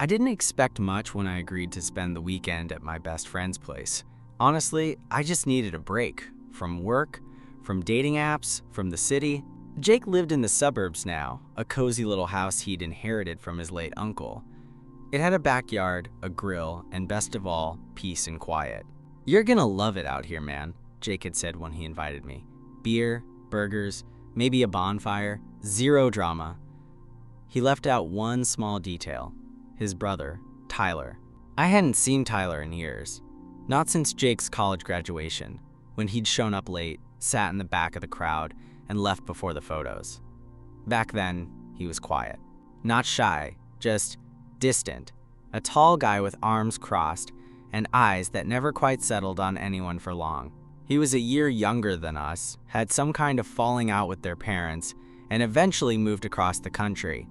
I didn't expect much when I agreed to spend the weekend at my best friend's place. Honestly, I just needed a break from work, from dating apps, from the city. Jake lived in the suburbs now, a cozy little house he'd inherited from his late uncle. It had a backyard, a grill, and best of all, peace and quiet. "You're gonna love it out here, man," Jake had said when he invited me. "Beer, burgers, maybe a bonfire, zero drama." He left out one small detail: his brother, Tyler. I hadn't seen Tyler in years. Not since Jake's college graduation, when he'd shown up late, sat in the back of the crowd, and left before the photos. Back then, he was quiet. Not shy, just distant. A tall guy with arms crossed and eyes that never quite settled on anyone for long. He was a year younger than us, had some kind of falling out with their parents, and eventually moved across the country.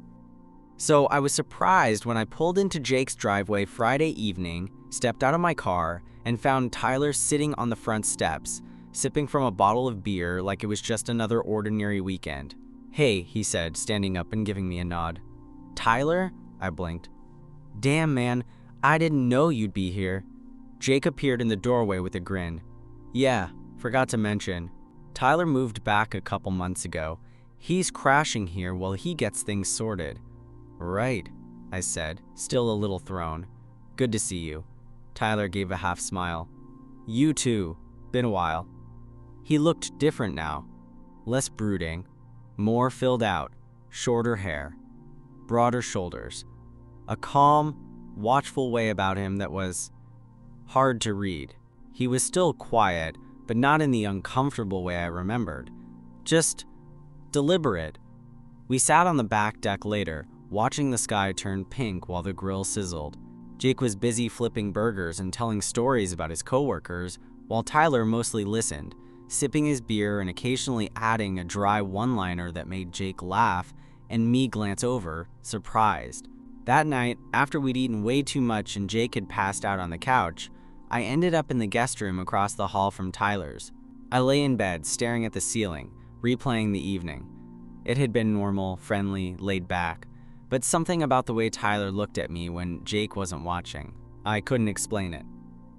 So I was surprised when I pulled into Jake's driveway Friday evening, stepped out of my car, and found Tyler sitting on the front steps, sipping from a bottle of beer like it was just another ordinary weekend. "Hey," he said, standing up and giving me a nod. "Tyler?" I blinked. "Damn, man, I didn't know you'd be here." Jake appeared in the doorway with a grin. "Yeah, forgot to mention. Tyler moved back a couple months ago. He's crashing here while he gets things sorted." "Right," I said, still a little thrown. "Good to see you." Tyler gave a half smile. "You too. Been a while." He looked different now. Less brooding, more filled out, shorter hair, broader shoulders. A calm, watchful way about him that was hard to read. He was still quiet, but not in the uncomfortable way I remembered. Just deliberate. We sat on the back deck later, watching the sky turn pink while the grill sizzled. Jake was busy flipping burgers and telling stories about his coworkers, while Tyler mostly listened, sipping his beer and occasionally adding a dry one-liner that made Jake laugh and me glance over, surprised. That night, after we'd eaten way too much and Jake had passed out on the couch, I ended up in the guest room across the hall from Tyler's. I lay in bed, staring at the ceiling, replaying the evening. It had been normal, friendly, laid back, but something about the way Tyler looked at me when Jake wasn't watching. I couldn't explain it.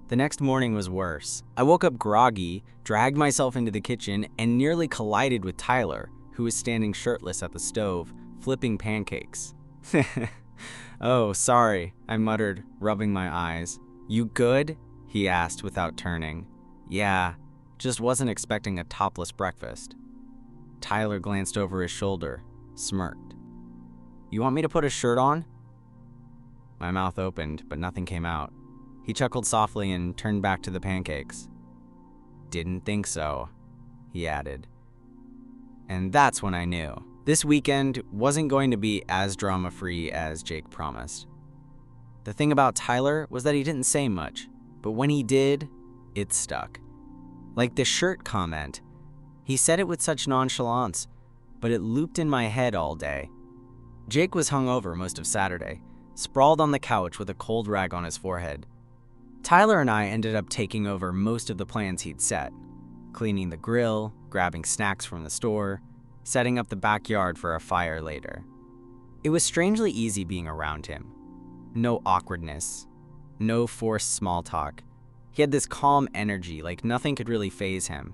The next morning was worse. I woke up groggy, dragged myself into the kitchen, and nearly collided with Tyler, who was standing shirtless at the stove, flipping pancakes. "Oh, sorry," I muttered, rubbing my eyes. "You good?" he asked without turning. "Yeah, just wasn't expecting a topless breakfast." Tyler glanced over his shoulder, smirked. "You want me to put a shirt on?" My mouth opened, but nothing came out. He chuckled softly and turned back to the pancakes. "Didn't think so," he added. And that's when I knew. This weekend wasn't going to be as drama-free as Jake promised. The thing about Tyler was that he didn't say much, but when he did, it stuck. Like the shirt comment. He said it with such nonchalance, but it looped in my head all day. Jake was hungover most of Saturday, sprawled on the couch with a cold rag on his forehead. Tyler and I ended up taking over most of the plans he'd set, cleaning the grill, grabbing snacks from the store, setting up the backyard for a fire later. It was strangely easy being around him. No awkwardness, no forced small talk. He had this calm energy, like nothing could really faze him.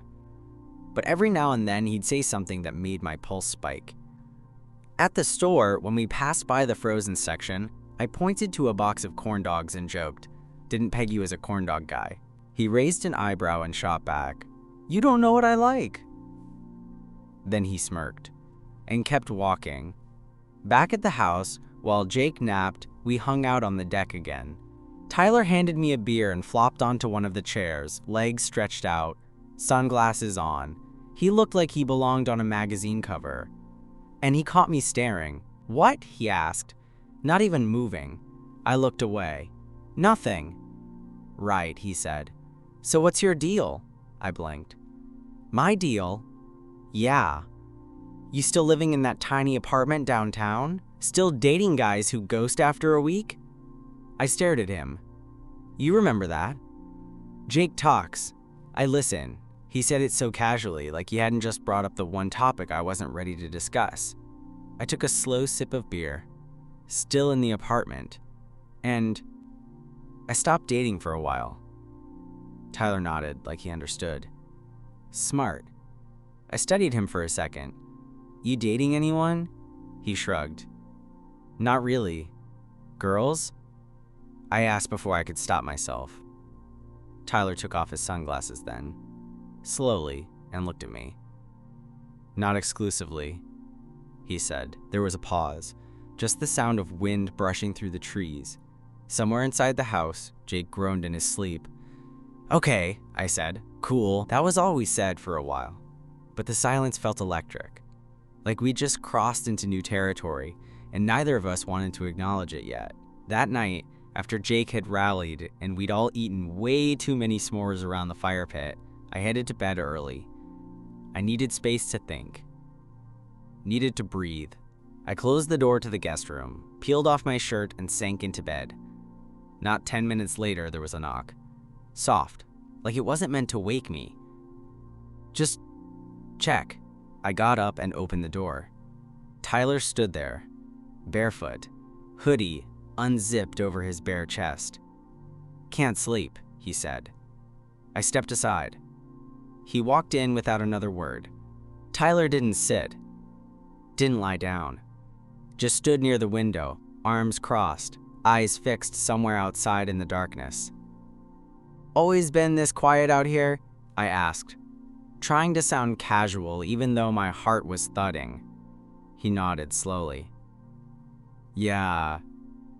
But every now and then he'd say something that made my pulse spike. At the store, when we passed by the frozen section, I pointed to a box of corn dogs and joked, "Didn't peg you as a corn dog guy." He raised an eyebrow and shot back, "You don't know what I like." Then he smirked and kept walking. Back at the house, while Jake napped, we hung out on the deck again. Tyler handed me a beer and flopped onto one of the chairs, legs stretched out, sunglasses on. He looked like he belonged on a magazine cover. And he caught me staring. "What?" he asked, not even moving. I looked away. "Nothing." "Right," he said. "So what's your deal?" I blinked. "My deal? Yeah. You still living in that tiny apartment downtown? Still dating guys who ghost after a week?" I stared at him. "You remember that?" "Jake talks. I listen." He said it so casually, like he hadn't just brought up the one topic I wasn't ready to discuss. I took a slow sip of beer. Still in the apartment. And I stopped dating for a while. Tyler nodded like he understood. Smart. I studied him for a second. You dating anyone? He shrugged. Not really. Girls? I asked before I could stop myself. Tyler took off his sunglasses then, slowly, and looked at me. Not exclusively, he said. There was a pause, just the sound of wind brushing through the trees. Somewhere inside the house, Jake groaned in his sleep. Okay, I said. Cool. That was all we said for a while. But the silence felt electric, like we just crossed into new territory, and neither of us wanted to acknowledge it yet. That night, after Jake had rallied and we'd all eaten way too many s'mores around the fire pit, I headed to bed early. I needed space to think. Needed to breathe. I closed the door to the guest room, peeled off my shirt, and sank into bed. Not 10 minutes later, there was a knock. Soft, like it wasn't meant to wake me. Just check. I got up and opened the door. Tyler stood there, barefoot, hoodie unzipped over his bare chest. Can't sleep, he said. I stepped aside. He walked in without another word. Tyler didn't sit, didn't lie down, just stood near the window, arms crossed, eyes fixed somewhere outside in the darkness. Always been this quiet out here? I asked, trying to sound casual even though my heart was thudding. He nodded slowly. Yeah,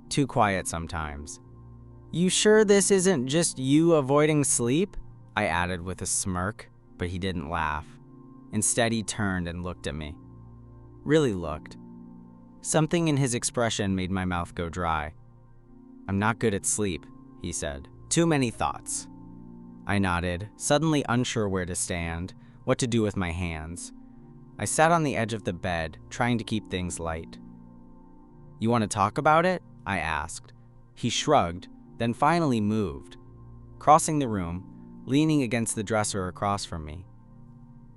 too quiet sometimes. You sure this isn't just you avoiding sleep? I added with a smirk, but he didn't laugh. Instead, he turned and looked at me. Really looked. Something in his expression made my mouth go dry. I'm not good at sleep, he said. Too many thoughts. I nodded, suddenly unsure where to stand, what to do with my hands. I sat on the edge of the bed, trying to keep things light. You want to talk about it? I asked. He shrugged, then finally moved, crossing the room, leaning against the dresser across from me.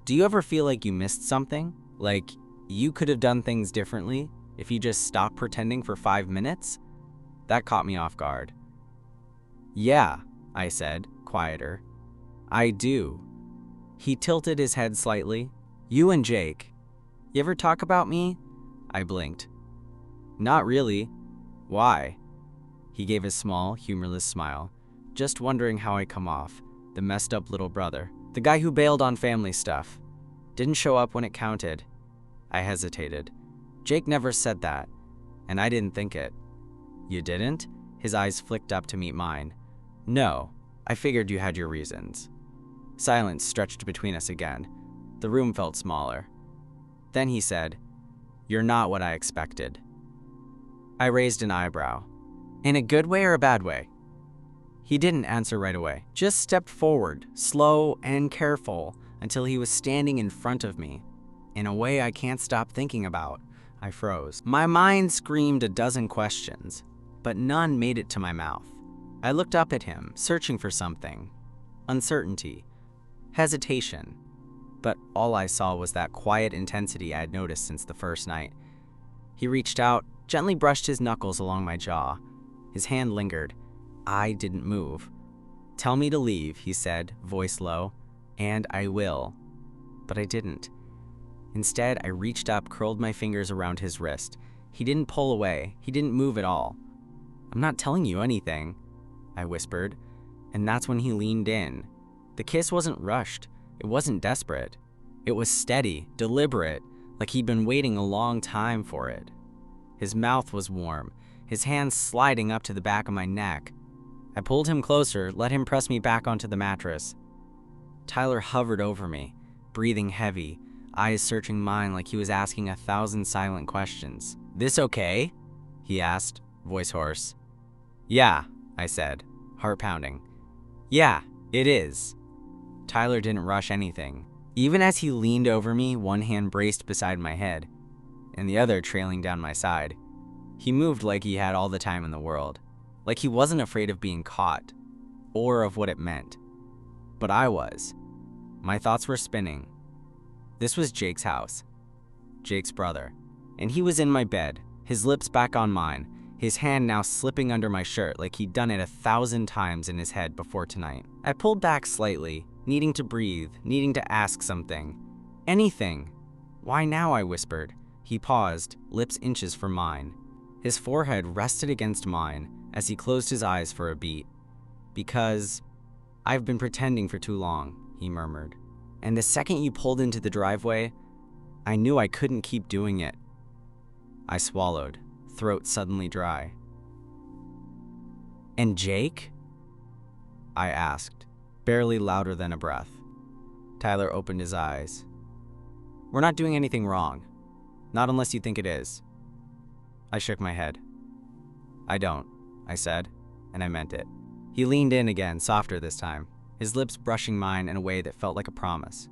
Do you ever feel like you missed something? Like you could have done things differently if you just stopped pretending for 5 minutes? That caught me off guard. Yeah, I said, quieter. I do. He tilted his head slightly. You and Jake. You ever talk about me? I blinked. Not really. Why? He gave a small, humorless smile, just wondering how I come off, the messed up little brother, the guy who bailed on family stuff. Didn't show up when it counted. I hesitated. Jake never said that, and I didn't think it. You didn't? His eyes flicked up to meet mine. No, I figured you had your reasons. Silence stretched between us again. The room felt smaller. Then he said, You're not what I expected. I raised an eyebrow. In a good way or a bad way? He didn't answer right away, just stepped forward, slow and careful, until he was standing in front of me. In a way I can't stop thinking about. I froze. My mind screamed a dozen questions, but none made it to my mouth. I looked up at him, searching for something. Uncertainty. Hesitation. But all I saw was that quiet intensity I had noticed since the first night. He reached out, gently brushed his knuckles along my jaw. His hand lingered. I didn't move. Tell me to leave, he said, voice low, and I will. But I didn't. Instead, I reached up, curled my fingers around his wrist. He didn't pull away. He didn't move at all. I'm not telling you anything, I whispered, and that's when he leaned in. The kiss wasn't rushed. It wasn't desperate. It was steady, deliberate, like he'd been waiting a long time for it. His mouth was warm, his hands sliding up to the back of my neck. I pulled him closer, let him press me back onto the mattress. Tyler hovered over me, breathing heavy, eyes searching mine like he was asking 1,000 silent questions. This okay? He asked, voice hoarse. Yeah, I said, heart pounding. Yeah, it is. Tyler didn't rush anything. Even as he leaned over me, one hand braced beside my head, and the other trailing down my side. He moved like he had all the time in the world, like he wasn't afraid of being caught, or of what it meant. But I was. My thoughts were spinning. This was Jake's house, Jake's brother, and he was in my bed, his lips back on mine, his hand now slipping under my shirt like he'd done it 1,000 times in his head before tonight. I pulled back slightly, needing to breathe, needing to ask something. Anything. "Why now?" I whispered. He paused, lips inches from mine. His forehead rested against mine as he closed his eyes for a beat. "Because I've been pretending for too long," he murmured. "And the second you pulled into the driveway, I knew I couldn't keep doing it." I swallowed, throat suddenly dry. "And Jake?" I asked, barely louder than a breath. Tyler opened his eyes. "We're not doing anything wrong. Not unless you think it is." I shook my head. "I don't," I said, and I meant it. He leaned in again, softer this time, his lips brushing mine in a way that felt like a promise.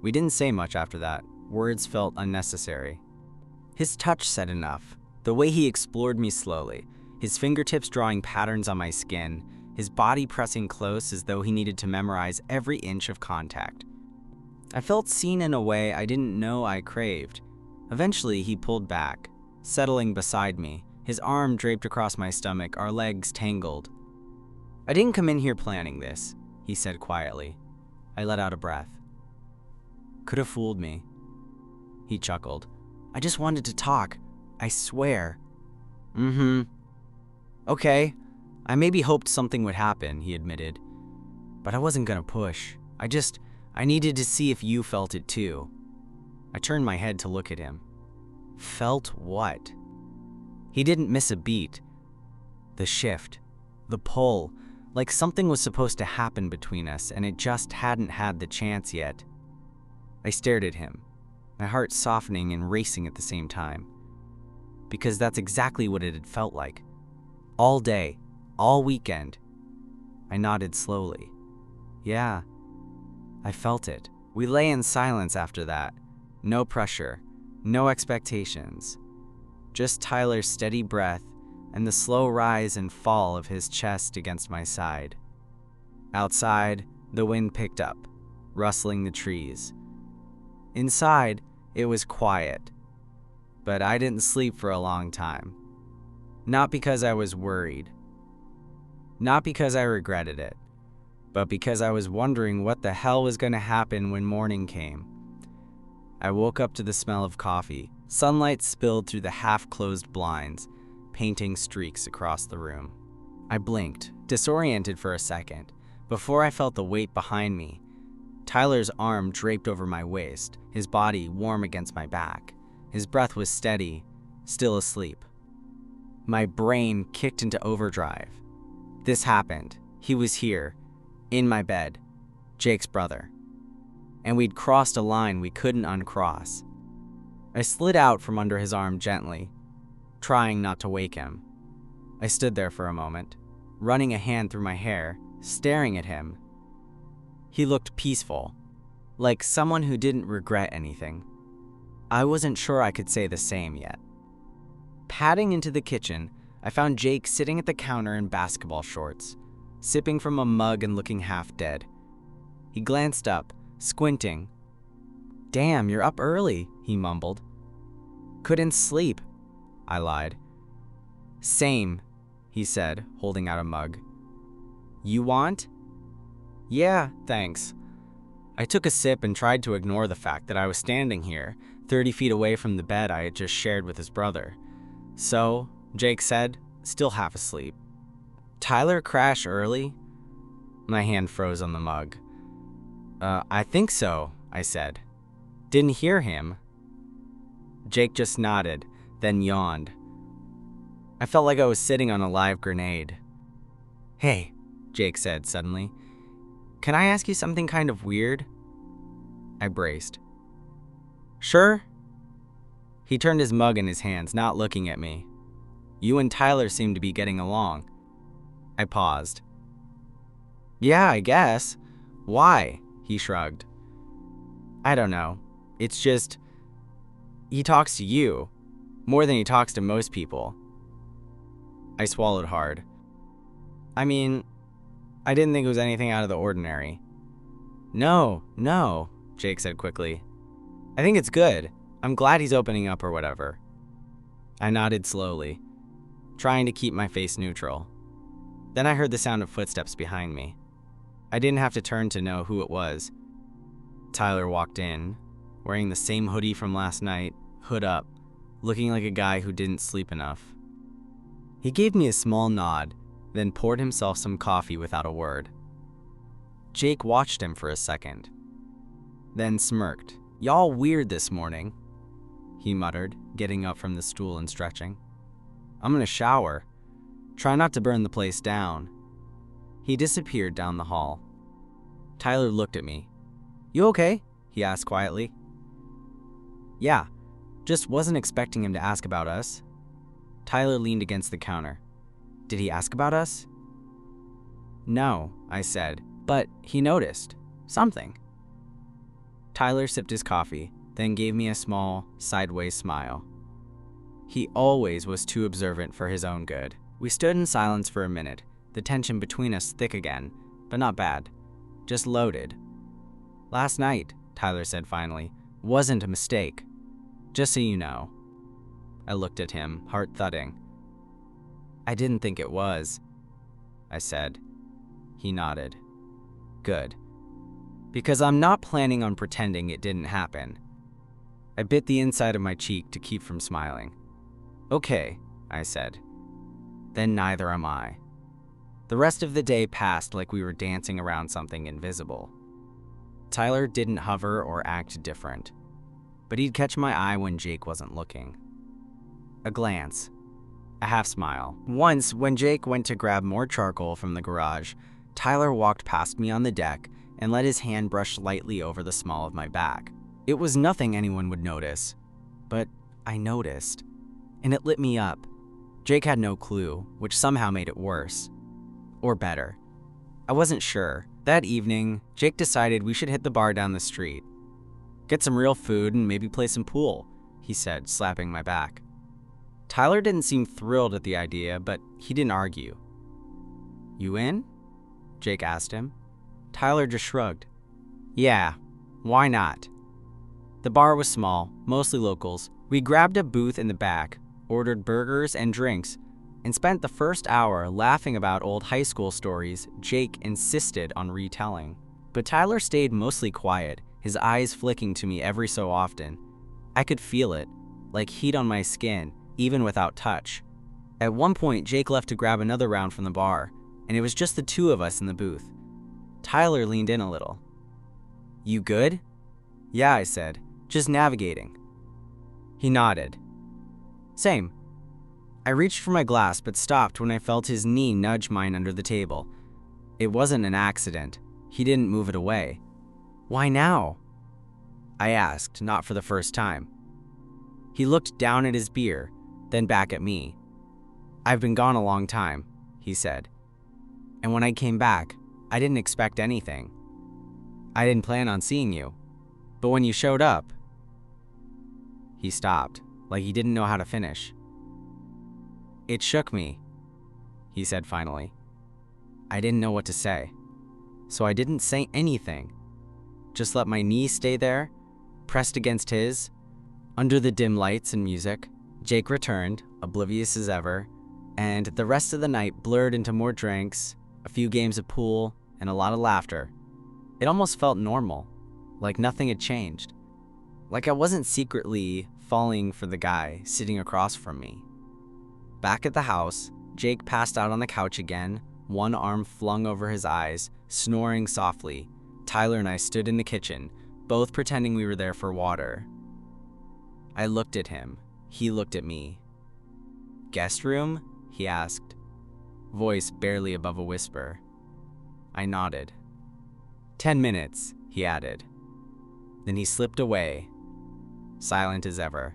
We didn't say much after that. Words felt unnecessary. His touch said enough. The way he explored me slowly, his fingertips drawing patterns on my skin, his body pressing close as though he needed to memorize every inch of contact. I felt seen in a way I didn't know I craved. Eventually, he pulled back, settling beside me, his arm draped across my stomach, our legs tangled. "I didn't come in here planning this," he said quietly. I let out a breath. "Could have fooled me." He chuckled. "I just wanted to talk. I swear." "Okay. I maybe hoped something would happen," he admitted. "But I wasn't gonna push. I needed to see if you felt it too." I turned my head to look at him. Felt what? He didn't miss a beat. The shift. The pull. Like something was supposed to happen between us and it just hadn't had the chance yet. I stared at him, my heart softening and racing at the same time. Because that's exactly what it had felt like. All day, all weekend. I nodded slowly. "Yeah, I felt it." We lay in silence after that. No pressure, no expectations. Just Tyler's steady breath and the slow rise and fall of his chest against my side. Outside, the wind picked up, rustling the trees. Inside, it was quiet. But I didn't sleep for a long time. Not because I was worried. Not because I regretted it. But because I was wondering what the hell was going to happen when morning came. I woke up to the smell of coffee. Sunlight spilled through the half-closed blinds, painting streaks across the room. I blinked, disoriented for a second, before I felt the weight behind me. Tyler's arm draped over my waist, his body warm against my back. His breath was steady, still asleep. My brain kicked into overdrive. This happened. He was here, in my bed, Jake's brother. And we'd crossed a line we couldn't uncross. I slid out from under his arm gently, trying not to wake him. I stood there for a moment, running a hand through my hair, staring at him. He looked peaceful, like someone who didn't regret anything. I wasn't sure I could say the same yet. Padding into the kitchen, I found Jake sitting at the counter in basketball shorts, sipping from a mug and looking half dead. He glanced up, squinting. "Damn, you're up early," he mumbled. "Couldn't sleep," I lied. "Same," he said, holding out a mug. "You want?" "Yeah, thanks." I took a sip and tried to ignore the fact that I was standing here, 30 feet away from the bed I had just shared with his brother. "So," Jake said, still half asleep. "Tyler crash early?" My hand froze on the mug. I think so," I said. "Didn't hear him." Jake just nodded, then yawned. I felt like I was sitting on a live grenade. "Hey," Jake said suddenly. "Can I ask you something kind of weird?" I braced. "Sure." He turned his mug in his hands, not looking at me. "You and Tyler seem to be getting along." I paused. "Yeah, I guess. Why?" He shrugged. "I don't know. It's just, he talks to you more than he talks to most people." I swallowed hard. I mean, I didn't think it was anything out of the ordinary. No, Jake said quickly. "I think it's good. I'm glad he's opening up or whatever." I nodded slowly. trying to keep my face neutral. Then I heard the sound of footsteps behind me. I didn't have to turn to know who it was. Tyler walked in, wearing the same hoodie from last night, hood up, looking like a guy who didn't sleep enough. He gave me a small nod, then poured himself some coffee without a word. Jake watched him for a second, then smirked. "Y'all weird this morning," he muttered, getting up from the stool and stretching. "I'm gonna shower. Try not to burn the place down." He disappeared down the hall. Tyler looked at me. "You okay?" he asked quietly. "Yeah, just wasn't expecting him to ask about us." Tyler leaned against the counter. "Did he ask about us?" "No," I said, "but he noticed something." Tyler sipped his coffee, then gave me a small, sideways smile. He always was too observant for his own good. We stood in silence for a minute, the tension between us thick again, but not bad, just loaded. "Last night," Tyler said finally, "wasn't a mistake. Just so you know." I looked at him, heart thudding. "I didn't think it was," I said. He nodded. "Good. Because I'm not planning on pretending it didn't happen." I bit the inside of my cheek to keep from smiling. "Okay," I said. "Then neither am I." The rest of the day passed like we were dancing around something invisible. Tyler didn't hover or act different, but he'd catch my eye when Jake wasn't looking. A glance, a half smile. Once, when Jake went to grab more charcoal from the garage, Tyler walked past me on the deck and let his hand brush lightly over the small of my back. It was nothing anyone would notice, but I noticed, and it lit me up. Jake had no clue, which somehow made it worse. Or better. I wasn't sure. That evening, Jake decided we should hit the bar down the street. "Get some real food and maybe play some pool," he said, slapping my back. Tyler didn't seem thrilled at the idea, but he didn't argue. "You in?" Jake asked him. Tyler just shrugged. "Yeah, why not?" The bar was small, mostly locals. We grabbed a booth in the back, ordered burgers and drinks, and spent the first hour laughing about old high school stories Jake insisted on retelling. But Tyler stayed mostly quiet, his eyes flicking to me every so often. I could feel it, like heat on my skin, even without touch. At one point, Jake left to grab another round from the bar, and it was just the two of us in the booth. Tyler leaned in a little. "You good?" "Yeah," I said, "just navigating." He nodded. "Same." I reached for my glass but stopped when I felt his knee nudge mine under the table. It wasn't an accident. He didn't move it away. "Why now?" I asked, not for the first time. He looked down at his beer, then back at me. "I've been gone a long time," he said. "And when I came back, I didn't expect anything. I didn't plan on seeing you. But when you showed up..." He stopped, like he didn't know how to finish. "It shook me," he said finally. I didn't know what to say, so I didn't say anything. Just let my knee stay there, pressed against his. Under the dim lights and music, Jake returned, oblivious as ever, and the rest of the night blurred into more drinks, a few games of pool, and a lot of laughter. It almost felt normal, like nothing had changed. Like I wasn't secretly falling for the guy sitting across from me. Back at the house, Jake passed out on the couch again, one arm flung over his eyes, snoring softly. Tyler and I stood in the kitchen, both pretending we were there for water. I looked at him. He looked at me. "Guest room?" he asked, voice barely above a whisper. I nodded. 10 minutes, he added. Then he slipped away, silent as ever.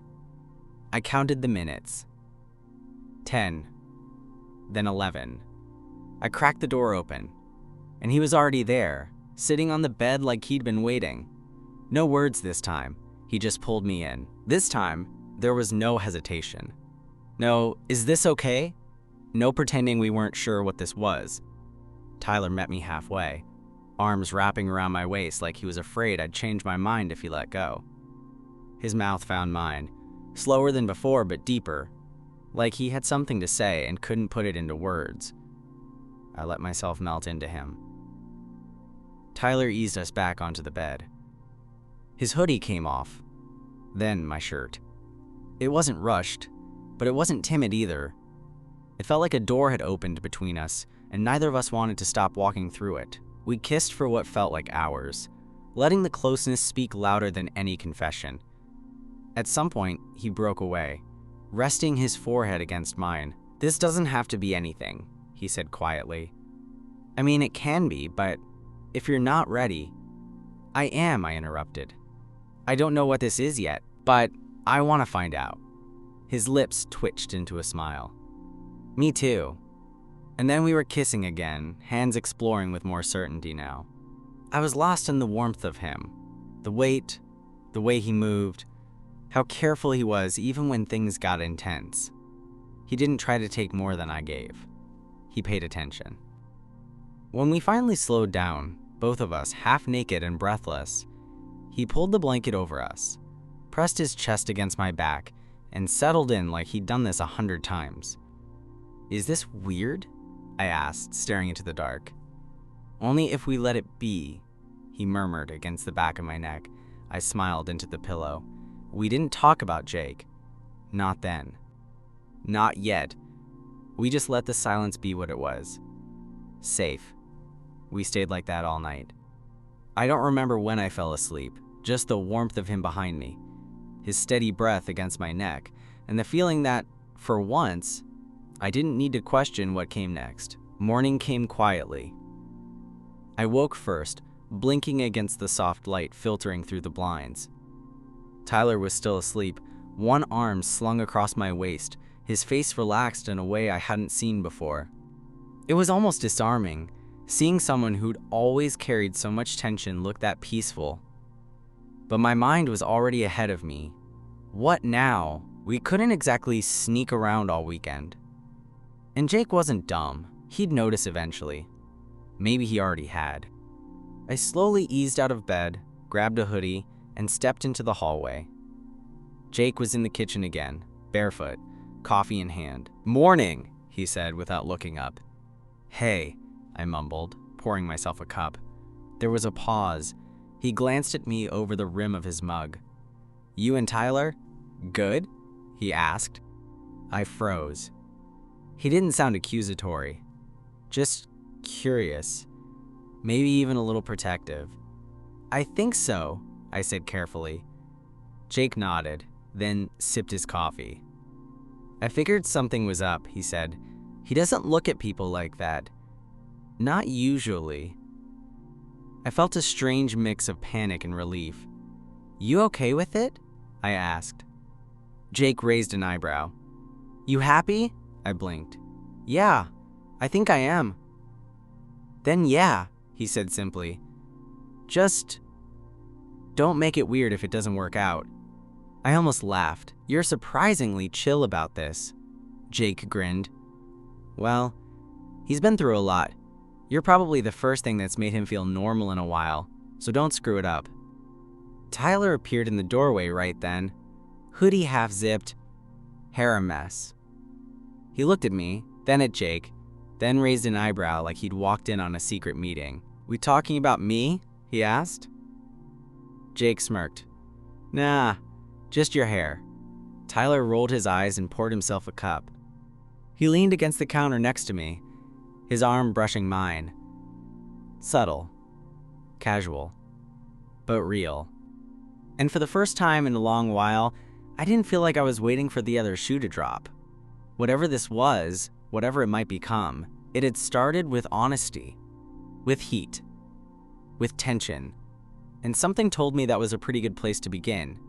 I counted the minutes. 10, then 11. I cracked the door open, and he was already there, sitting on the bed like he'd been waiting. No words this time, he just pulled me in. This time, there was no hesitation. No, "Is this okay?" No pretending we weren't sure what this was. Tyler met me halfway, arms wrapping around my waist like he was afraid I'd change my mind if he let go. His mouth found mine, slower than before but deeper. like he had something to say and couldn't put it into words. I let myself melt into him. Tyler eased us back onto the bed. His hoodie came off, then my shirt. It wasn't rushed, but it wasn't timid either. It felt like a door had opened between us, and neither of us wanted to stop walking through it. We kissed for what felt like hours, letting the closeness speak louder than any confession. At some point, he broke away, resting his forehead against mine. "This doesn't have to be anything," he said quietly. "I mean, it can be, but if you're not ready—" "I am," I interrupted. "I don't know what this is yet, but I want to find out." His lips twitched into a smile. "Me too." And then we were kissing again, hands exploring with more certainty now. I was lost in the warmth of him, the weight, the way he moved, how careful he was even when things got intense. He didn't try to take more than I gave. He paid attention. When we finally slowed down, both of us half naked and breathless, he pulled the blanket over us, pressed his chest against my back, and settled in like he'd done this 100 times. "Is this weird?" I asked, staring into the dark. "Only if we let it be," he murmured against the back of my neck. I smiled into the pillow. "We didn't talk about Jake. Not then. Not yet. We just let the silence be what it was. Safe." We stayed like that all night. I don't remember when I fell asleep, just the warmth of him behind me, his steady breath against my neck, and the feeling that, for once, I didn't need to question what came next. Morning came quietly. I woke first, blinking against the soft light filtering through the blinds. Tyler was still asleep, one arm slung across my waist, his face relaxed in a way I hadn't seen before. It was almost disarming, seeing someone who'd always carried so much tension look that peaceful. But my mind was already ahead of me. What now? We couldn't exactly sneak around all weekend. And Jake wasn't dumb. He'd notice eventually. Maybe he already had. I slowly eased out of bed, grabbed a hoodie, and stepped into the hallway. Jake was in the kitchen again, barefoot, coffee in hand. "Morning," he said without looking up. "Hey," I mumbled, pouring myself a cup. There was a pause. He glanced at me over the rim of his mug. "You and Tyler? Good?" he asked. I froze. He didn't sound accusatory, just curious, maybe even a little protective. "I think so," I said carefully. Jake nodded, then sipped his coffee. "I figured something was up," he said. "He doesn't look at people like that. Not usually." I felt a strange mix of panic and relief. "You okay with it?" I asked. Jake raised an eyebrow. "You happy?" I blinked. "Yeah, I think I am." "Then yeah," he said simply. "Just don't make it weird if it doesn't work out." I almost laughed. "You're surprisingly chill about this." Jake grinned. "Well, he's been through a lot. You're probably the first thing that's made him feel normal in a while, so don't screw it up." Tyler appeared in the doorway right then, hoodie half zipped, hair a mess. He looked at me, then at Jake, then raised an eyebrow like he'd walked in on a secret meeting. "We talking about me?" he asked. Jake smirked. "Nah, just your hair." Tyler rolled his eyes and poured himself a cup. He leaned against the counter next to me, his arm brushing mine. Subtle, casual, but real. And for the first time in a long while, I didn't feel like I was waiting for the other shoe to drop. Whatever this was, whatever it might become, it had started with honesty, with heat, with tension, and something told me that was a pretty good place to begin.